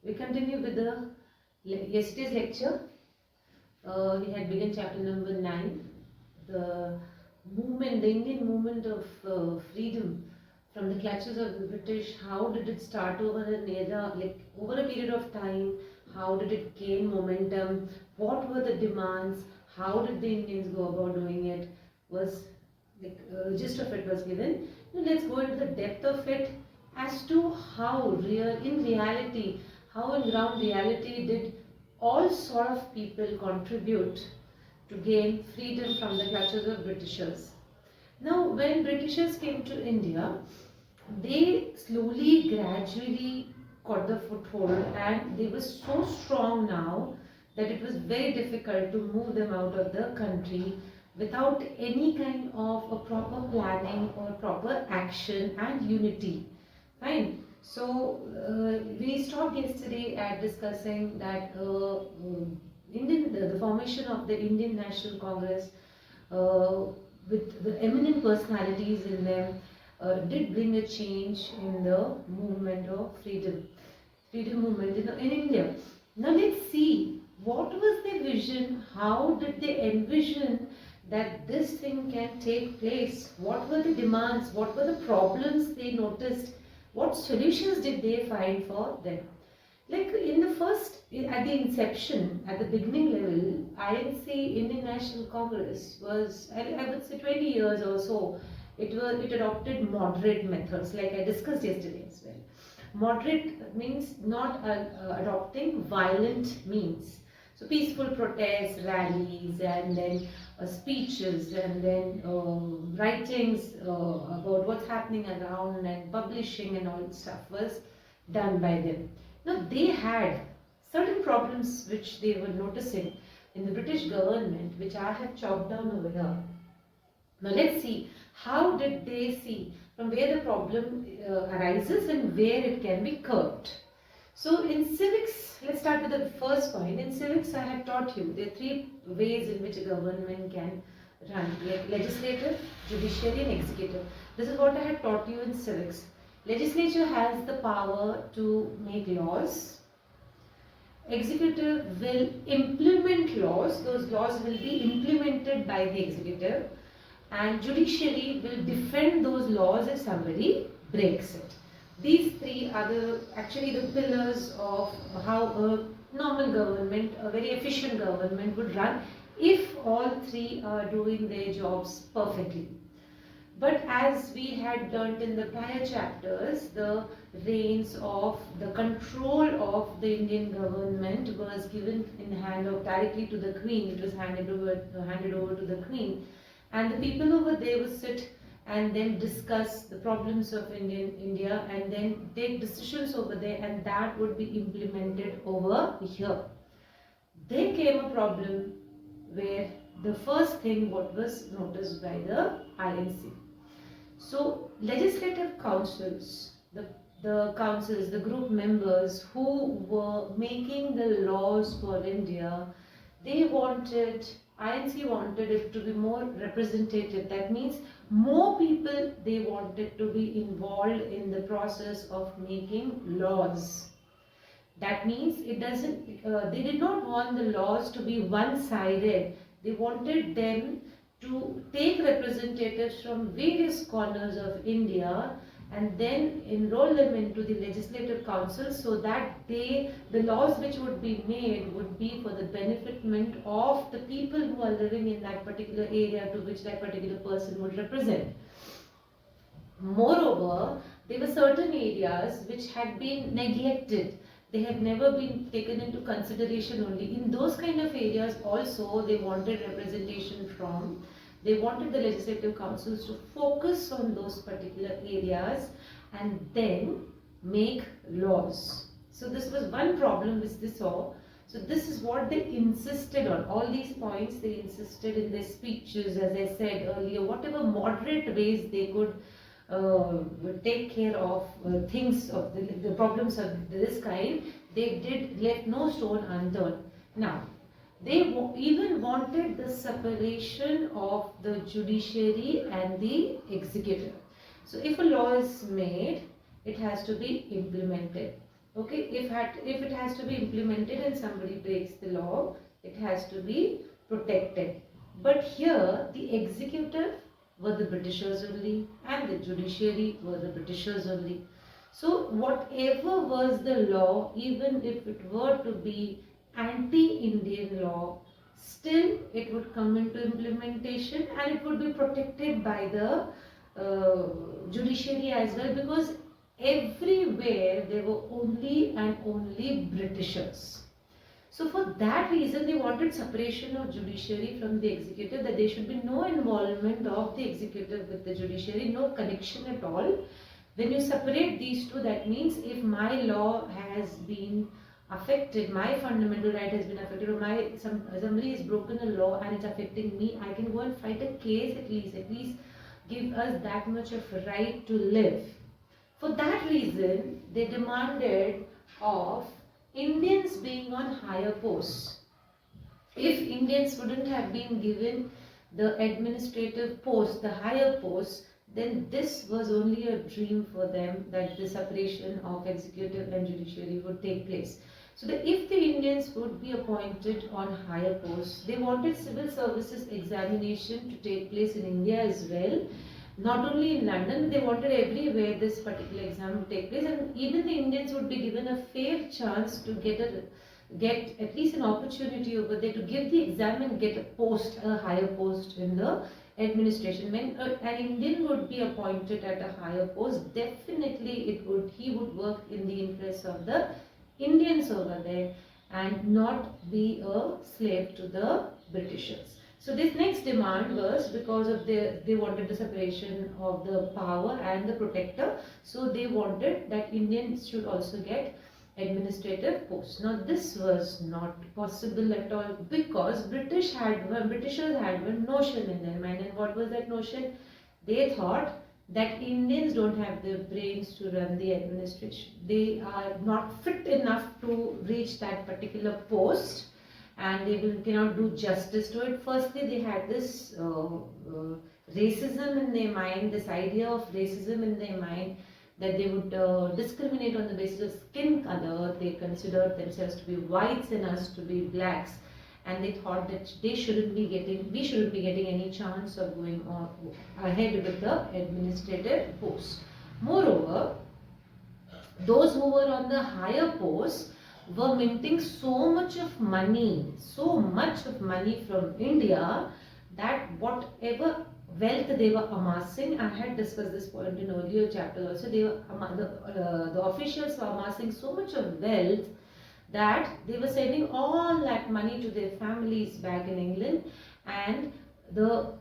We continue with the yesterday's lecture. We had begun chapter number 9, the movement, the Indian movement of freedom from the clutches of the British. How did it start over an era, like over a period of time? How did it gain momentum? What were the demands? How did the Indians go about doing it? Was like gist of it was given. Now let's go into the depth of it as to how in reality, how in ground reality did all sort of people contribute to gain freedom from the clutches of Britishers. Now, when Britishers came to India, they slowly, gradually got the foothold, and they were so strong now that it was very difficult to move them out of the country without any kind of a proper planning or proper action and unity. Fine. So we stopped yesterday at discussing that the formation of the Indian National Congress uh, with the eminent personalities in them did bring a change in the movement of freedom movement in India. Now let's see what was their vision, how did they envision that this thing can take place, what were the demands, what were the problems they noticed, what solutions did they find for them. Like in the first, at the inception, at the beginning level, INC, Indian National Congress, was, I would say 20 years or so, it adopted moderate methods, like I discussed yesterday as well. Moderate means not adopting violent means. So peaceful protests, rallies, and then speeches, and then writings about what's happening around, and publishing and all stuff was done by them. Now they had certain problems which they were noticing in the British government, which I have chalked down over here. Now let's see how did they see from where the problem arises and where it can be curbed. So in civics, let's start with the first point. In civics, I have taught you there are three ways in which a government can run: legislative, judiciary, and executive. This is what I had taught you in civics. Legislature has the power to make laws. Executive will implement laws. Those laws will be implemented by the executive, and judiciary will defend those laws if somebody breaks it. These three are actually the pillars of how a normal government, a very efficient government would run if all three are doing their jobs perfectly. But as we had learnt in the prior chapters, the reins of the control of the Indian government was given in hand of directly to the Queen. It was handed over to the Queen, and the people over there would sit and then discuss the problems of India, and then take decisions over there, and that would be implemented over here. There came a problem where the first thing what was noticed by the INC. So legislative councils, the councils, the group members who were making the laws for India, they wanted, INC wanted it to be more representative. That means more people they wanted to be involved in the process of making laws. That means it doesn't, they did not want the laws to be one-sided. They wanted them to take representatives from various corners of India and then enroll them into the legislative council, so that the laws which would be made would be for the benefitment of the people who are living in that particular area to which that particular person would represent. Moreover, there were certain areas which had been neglected. They had never been taken into consideration only. In those kind of areas also they wanted representation from. They wanted the legislative councils to focus on those particular areas and then make laws. So this was one problem which they saw. So this is what they insisted on. All these points they insisted in their speeches, as I said earlier, whatever moderate ways they could take care of things of the problems of this kind, they did left no stone unturned. Now, they even wanted the separation of the judiciary and the executive. So if a law is made, it has to be implemented. Okay, if it has to be implemented and somebody breaks the law, it has to be protected. But here, the executive were the Britishers only, and the judiciary were the Britishers only. So, whatever was the law, even if it were to be anti-Indian law, still it would come into implementation and it would be protected by the judiciary as well, because everywhere there were only and only Britishers. So for that reason they wanted separation of judiciary from the executive, that there should be no involvement of the executive with the judiciary, no connection at all. When you separate these two, that means if my law has been affected, my fundamental right has been affected, or somebody has broken a law and it's affecting me, I can go and fight a case at least give us that much of right to live. For that reason, they demanded of Indians being on higher posts. If Indians wouldn't have been given the administrative post, the higher posts, then this was only a dream for them, that the separation of executive and judiciary would take place. So that if the Indians would be appointed on higher posts, they wanted civil services examination to take place in India as well. Not only in London, they wanted everywhere this particular exam to take place, and even the Indians would be given a fair chance to get at least an opportunity over there to give the exam and get a higher post in the administration. When an Indian would be appointed at a higher post, definitely he would work in the interest of the Indians over there and not be a slave to the Britishers. So this next demand was because of they wanted the separation of the power and the protector. So they wanted that Indians should also get administrative posts. Now this was not possible at all, because Britishers had one notion in their mind. And what was that notion? They thought that Indians don't have the brains to run the administration. They are not fit enough to reach that particular post, and they cannot do justice to it. Firstly, they had this racism in their mind, this idea of racism in their mind, that they would discriminate on the basis of skin color. They considered themselves to be whites and us to be blacks, and they thought that we shouldn't be getting any chance of going on ahead with the administrative post. Moreover, those who were on the higher posts were minting so much of money from India, that whatever wealth they were amassing, I had discussed this point in earlier chapter also, the officials were amassing so much of wealth that they were sending all that money to their families back in England, and the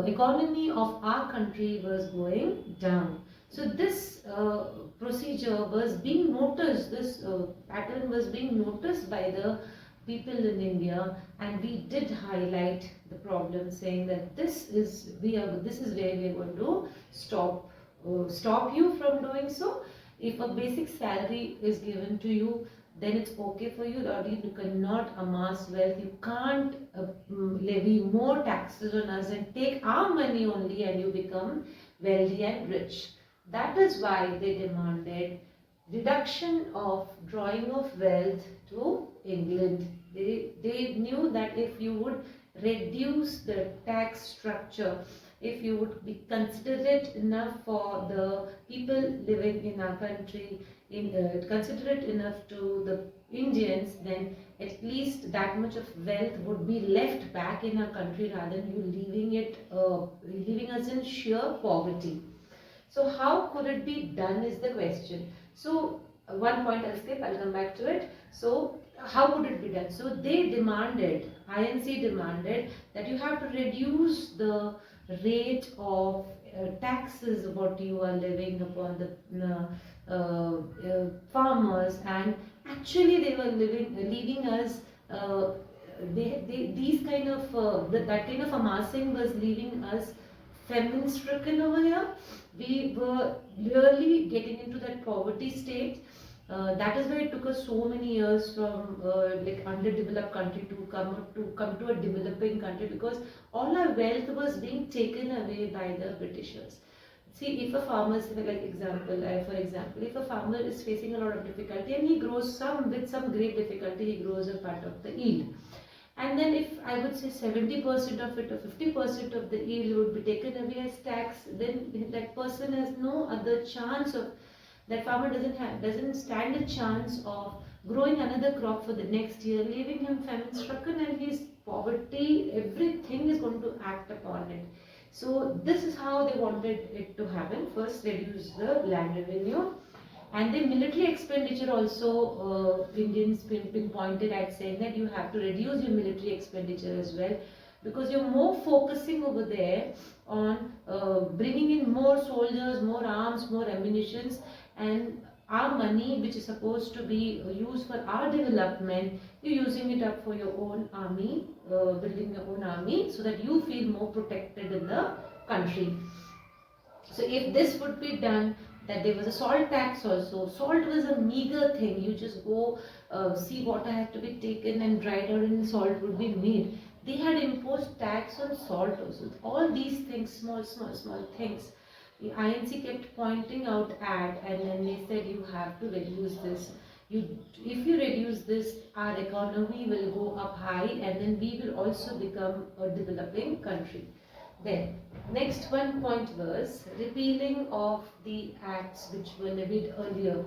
economy of our country was going down. So this procedure was being noticed, this pattern was being noticed by the people in India, and we did highlight the problem, saying that this is where we are going to stop you from doing so. If a basic salary is given to you, then it's okay for you, or you cannot amass wealth. You can't levy more taxes on us and take our money only, and you become wealthy and rich. That is why they demanded reduction of drawing of wealth to England. They knew that if you would reduce the tax structure, if you would be considerate enough for the people living in our country, considerate enough to the Indians, then at least that much of wealth would be left back in our country, rather than you leaving us in sheer poverty. So how could it be done is the question. So one point I'll skip, I'll come back to it. So how would it be done? So they demanded, INC demanded, that you have to reduce the rate of taxes what you are levying upon the farmers, and actually they were leaving us these kind of that kind of amassing was leaving us famine stricken over here. We were really getting into that poverty state. That is why it took us so many years from like underdeveloped country to come to a developing country, because all our wealth was being taken away by the Britishers. See, if a farmer, for example, if a farmer is facing a lot of difficulty and he grows with some great difficulty, he grows a part of the yield. And then if I would say 70% of it or 50% of the yield would be taken away as tax, then that person has no other chance of, that farmer doesn't stand a chance of growing another crop for the next year, leaving him famine stricken, and his poverty, everything is going to act upon it. So this is how they wanted it to happen. First, reduce the land revenue, and the military expenditure also, Indians pinpointed at saying that you have to reduce your military expenditure as well, because you're more focusing over there on bringing in more soldiers, more arms, more ammunitions, and our money, which is supposed to be used for our development, you're using it up for your own army, building your own army, so that you feel more protected in the country. So if this would be done, that there was a salt tax also. Salt was a meager thing. You just go see water had to be taken and dried out and salt would be made. They had imposed tax on salt also. All these things, small things. The INC kept pointing out at, and then they said you have to reduce this. If you reduce this, our economy will go up high, and then we will also become a developing country. Then, next one point was repealing of the acts which were levied earlier.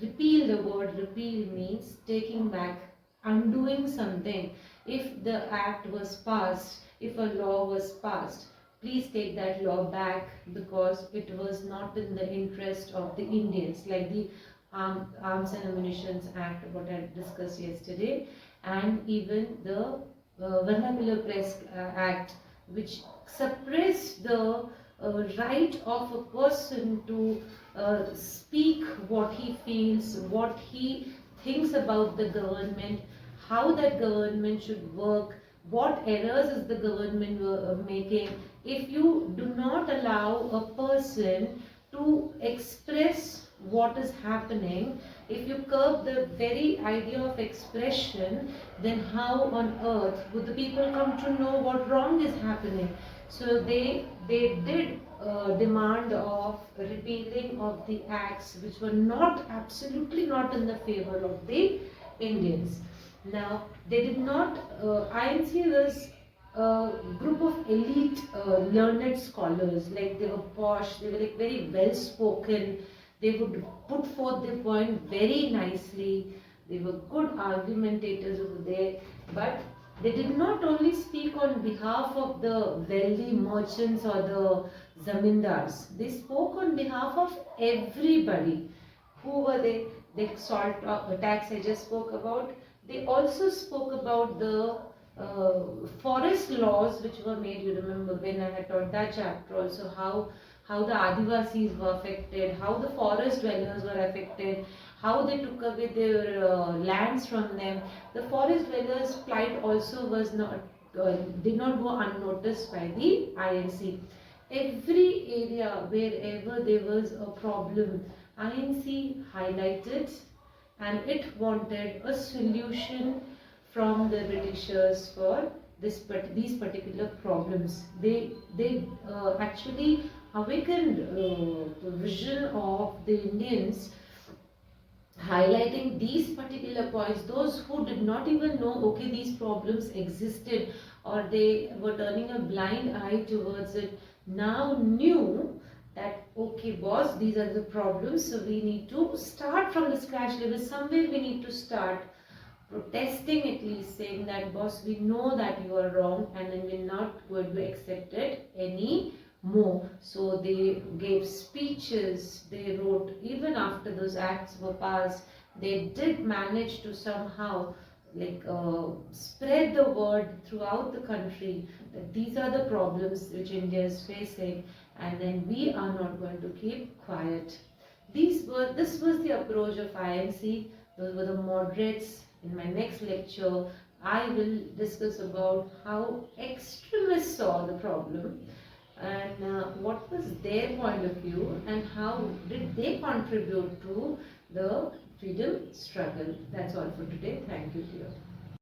Repeal, the word repeal means taking back, undoing something. If the act was passed, if a law was passed, please take that law back because it was not in the interest of the Indians, like the Arms and Ammunition Act, what I discussed yesterday, and even the Vernacular Press Act, which suppress the right of a person to speak what he feels, what he thinks about the government, how that government should work, what errors is the government making. If you do not allow a person to express what is happening, if you curb the very idea of expression, then how on earth would the people come to know what wrong is happening? So they did demand of repealing of the acts which were absolutely not in the favor of the Indians. Now, they did not, INC was a group of elite learned scholars, like they were posh, they were like very well spoken, they would put forth their point very nicely, they were good argumentators over there, but they did not only speak on behalf of the wealthy merchants or the zamindars, they spoke on behalf of everybody. Who were they? The salt tax I just spoke about. They also spoke about the forest laws which were made. You remember when I had taught that chapter also, how the Adivasis were affected, how the forest dwellers were affected, how they took away their lands from them. The forest dwellers' plight also was not did not go unnoticed by the INC. Every area wherever there was a problem, INC highlighted, and it wanted a solution from the Britishers for these particular problems. They actually awakened the vision of the Indians, highlighting these particular points. Those who did not even know, okay, these problems existed, or they were turning a blind eye towards it, now knew that, okay boss, these are the problems, so we need to start from the scratch level. Somewhere we need to start protesting, at least saying that, boss, we know that you are wrong, and then we're not going to accept it any more. So they gave speeches, they wrote, even after those acts were passed, they did manage to somehow spread the word throughout the country that these are the problems which India is facing, and then we are not going to keep quiet. This was the approach of INC. Those were the moderates. In my next lecture, I will discuss about how extremists saw the problem and what was their point of view and how did they contribute to the freedom struggle. That's all for today. Thank you, dear.